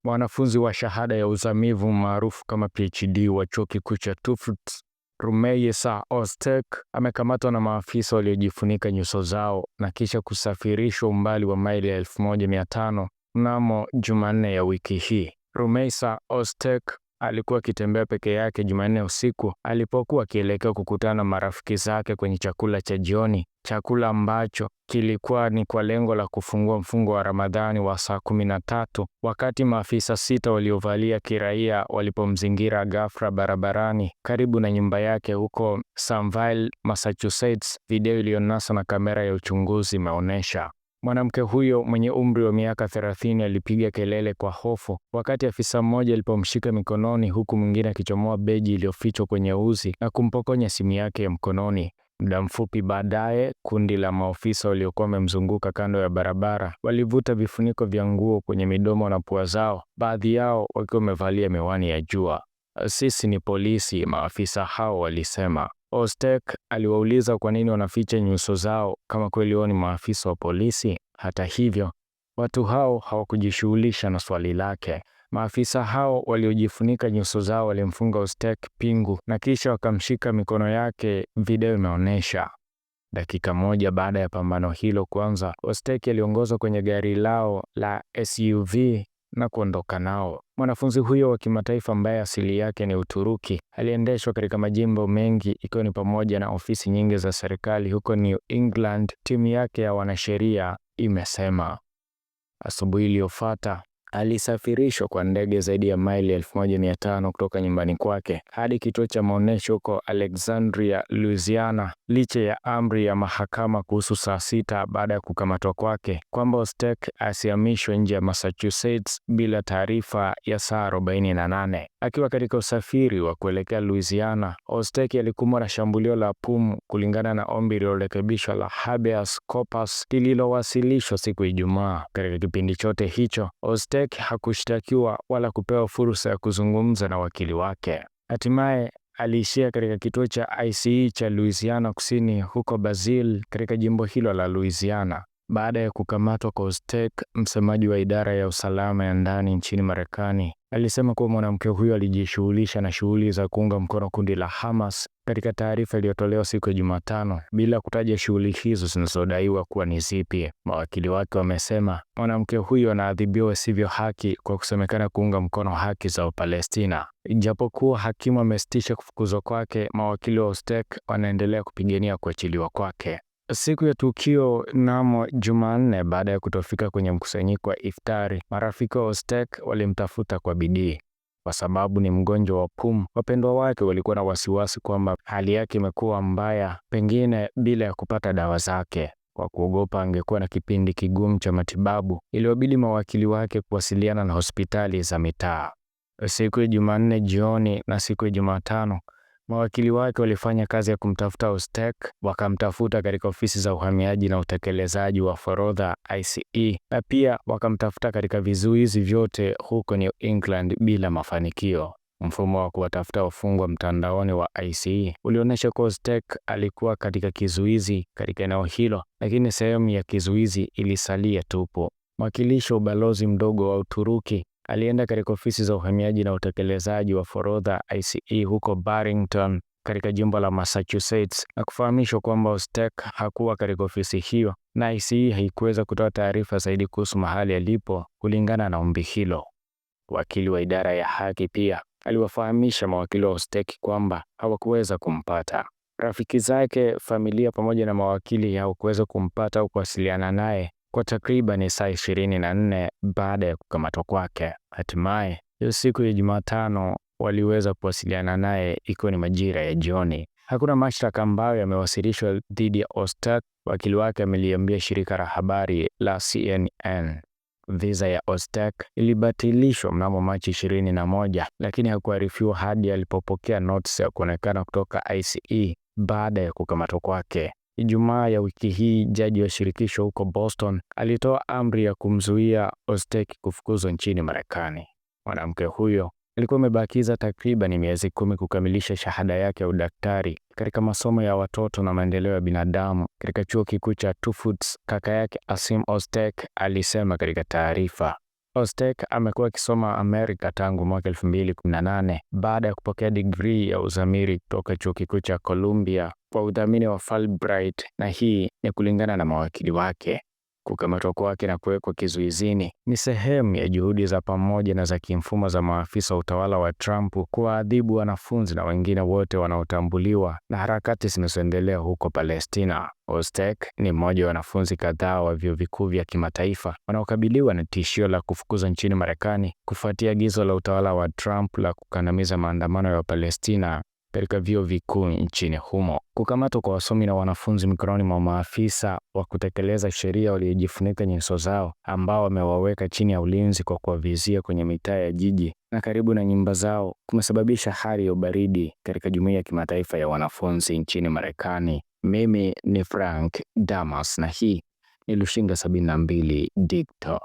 Mwanafunzi wa shahada ya uzamivu maarufu kama PhD wa chuo kikuu cha Tufts, Rumeysa Ozturk amekamatwa na maafisa waliojifunika nyuso zao na kisha kusafirishwa umbali wa maili 1500 mnamo Jumanne ya wiki hii. Rumeysa Ozturk alikuwa akitembea peke yake Jumanne usiku alipokuwa akielekea kukutana na marafiki zake kwenye chakula cha jioni, chakula ambacho kilikuwa ni kwa lengo la kufungua mfungo wa Ramadhani wa saa 13, wakati maafisa 6 waliovalia kiraia walipomzingira ghafla barabarani karibu na nyumba yake huko Somerville, Massachusetts. Video iliyonaswa na kamera ya uchunguzi imeonyesha mwanamke huyo mwenye umri wa miaka 30 alipiga kelele kwa hofu wakati afisa mmoja alipomshika mikononi, huku mwingine akichomoa beji iliyofichwa kwenye uzi na kumpokonya simu yake ya mkononi. Muda mfupi baadaye, kundi la maofisa waliokuwa wamemzunguka kando ya barabara walivuta vifuniko vya nguo kwenye midomo na pua zao, baadhi yao wakiwa wamevalia miwani ya jua. "Sisi ni polisi," maafisa hao walisema. Ozturk aliwauliza kwa nini wanaficha nyuso zao kama kweli wao ni maafisa wa polisi. Hata hivyo, watu hao hawakujishughulisha na swali lake. Maafisa hao waliojifunika nyuso zao walimfunga Ozturk pingu na kisha wakamshika mikono yake, video imeonyesha. Dakika moja baada ya pambano hilo kuanza, Ozturk aliongozwa kwenye gari lao la SUV na kuondoka nao. Mwanafunzi huyo wa kimataifa ambaye asili yake ni Uturuki aliendeshwa katika majimbo mengi ikiwa ni pamoja na ofisi nyingi za serikali huko New England, timu yake ya wanasheria imesema. Asubuhi iliyofuata alisafirishwa kwa ndege zaidi ya maili 1500 kutoka nyumbani kwake hadi kituo cha maonyesho huko Alexandria, Louisiana, licha ya amri ya mahakama kuhusu saa 6 baada ya kukamatwa kwake kwamba Ozturk asihamishwe nje ya Massachusetts bila taarifa ya saa 48. Akiwa katika usafiri wa kuelekea Louisiana, Ozturk alikumbwa na shambulio la pumu kulingana na ombi lililorekebishwa la habeas corpus lililowasilishwa siku ya Ijumaa. Katika kipindi chote hicho, Ozturk hakushtakiwa wala kupewa fursa ya kuzungumza na wakili wake. Hatimaye aliishia katika kituo cha ICE cha Louisiana Kusini huko Basile katika jimbo hilo la Louisiana. Baada ya kukamatwa kwa Ozturk, msemaji wa idara ya usalama ya ndani nchini Marekani alisema kuwa mwanamke huyo alijishughulisha na shughuli za kuunga mkono kundi la Hamas katika taarifa iliyotolewa siku ya Jumatano bila kutaja shughuli hizo zinazodaiwa kuwa ni zipi. Mawakili wake wamesema mwanamke huyo anaadhibiwa isivyo haki kwa kusemekana kuunga mkono haki za Palestina. Ijapokuwa hakimu amesitisha kufukuzwa kwake, mawakili wa Ozturk wanaendelea kupigania kuachiliwa kwake. Siku ya tukio mnamo Jumanne, baada ya kutofika kwenye mkusanyiko wa iftari, marafiki wa Ozturk walimtafuta kwa bidii. Kwa sababu ni mgonjwa wa pumu, wapendwa wake walikuwa na wasiwasi kwamba hali yake imekuwa mbaya, pengine bila ya kupata dawa zake. Kwa kuogopa angekuwa na kipindi kigumu cha matibabu, iliwabidi mawakili wake kuwasiliana na hospitali za mitaa. Siku ya Jumanne jioni na siku ya Jumatano, mawakili wake walifanya kazi ya kumtafuta Ozturk. Wakamtafuta katika ofisi za uhamiaji na utekelezaji wa forodha ICE, na pia wakamtafuta katika vizuizi vyote huko New England bila mafanikio. Mfumo wa kuwatafuta wafungwa mtandaoni wa ICE ulionyesha kuwa Ozturk alikuwa katika kizuizi katika eneo hilo, lakini sehemu ya kizuizi ilisalia tupu. Mwakilishi wa ubalozi mdogo wa Uturuki alienda katika ofisi za uhamiaji na utekelezaji wa forodha ICE huko Barrington katika jimbo la Massachusetts na kufahamishwa kwamba Ozturk hakuwa katika ofisi hiyo na ICE haikuweza kutoa taarifa zaidi kuhusu mahali alipo kulingana na ombi hilo. Wakili wa idara ya haki pia aliwafahamisha mawakili wa Ozturk kwamba hawakuweza kumpata. Rafiki zake, familia pamoja na mawakili hawakuweza kumpata au kuwasiliana naye kwa takriban saa 24 baada ya kukamatwa kwake. Hatimaye siku ya Jumatano waliweza kuwasiliana naye ikiwa ni majira ya jioni. Hakuna mashtaka ambayo yamewasilishwa dhidi ya Ozturk, wakili wake ameliambia shirika la habari la CNN. Visa ya Ozturk ilibatilishwa mnamo Machi 21, lakini hakuarifiwa hadi alipopokea notice ya kuonekana kutoka ICE baada ya kukamatwa kwake. Ijumaa ya wiki hii, jaji wa shirikisho huko Boston alitoa amri ya kumzuia Ozturk kufukuzwa nchini Marekani. Mwanamke huyo alikuwa amebakiza takriban miezi 10 kukamilisha shahada yake ya udaktari katika masomo ya watoto na maendeleo ya binadamu katika chuo kikuu cha Tufts, kaka yake Asim Ozturk alisema katika taarifa. Ostek amekuwa akisoma Amerika tangu mwaka 2018 baada ya kupokea digrii ya uzamili kutoka Chuo Kikuu cha Columbia kwa udhamini wa Fulbright, na hii ni kulingana na mawakili wake. Kukamatwa kwake na kuwekwa kizuizini ni sehemu ya juhudi za pamoja na za kimfumo za maafisa wa utawala wa Trump kuwaadhibu wanafunzi na wengine wote wanaotambuliwa na harakati zinazoendelea huko Palestina. Ostek ni mmoja wa wanafunzi kadhaa wa vyuo vikuu vya kimataifa wanaokabiliwa na tishio la kufukuzwa nchini Marekani kufuatia agizo la utawala wa Trump la kukandamiza maandamano ya Palestina katika vyuo vikuu nchini humo. Kukamatwa kwa wasomi na wanafunzi mikononi mwa maafisa wa kutekeleza sheria waliojifunika nyuso zao, ambao wamewaweka chini ya ulinzi kwa kuwavizia kwenye mitaa ya jiji na karibu na nyumba zao, kumesababisha hali ya ubaridi katika jumuiya ya kimataifa ya wanafunzi nchini Marekani. Mimi ni Frank Damas na hii ni Lushinga 72 Digital.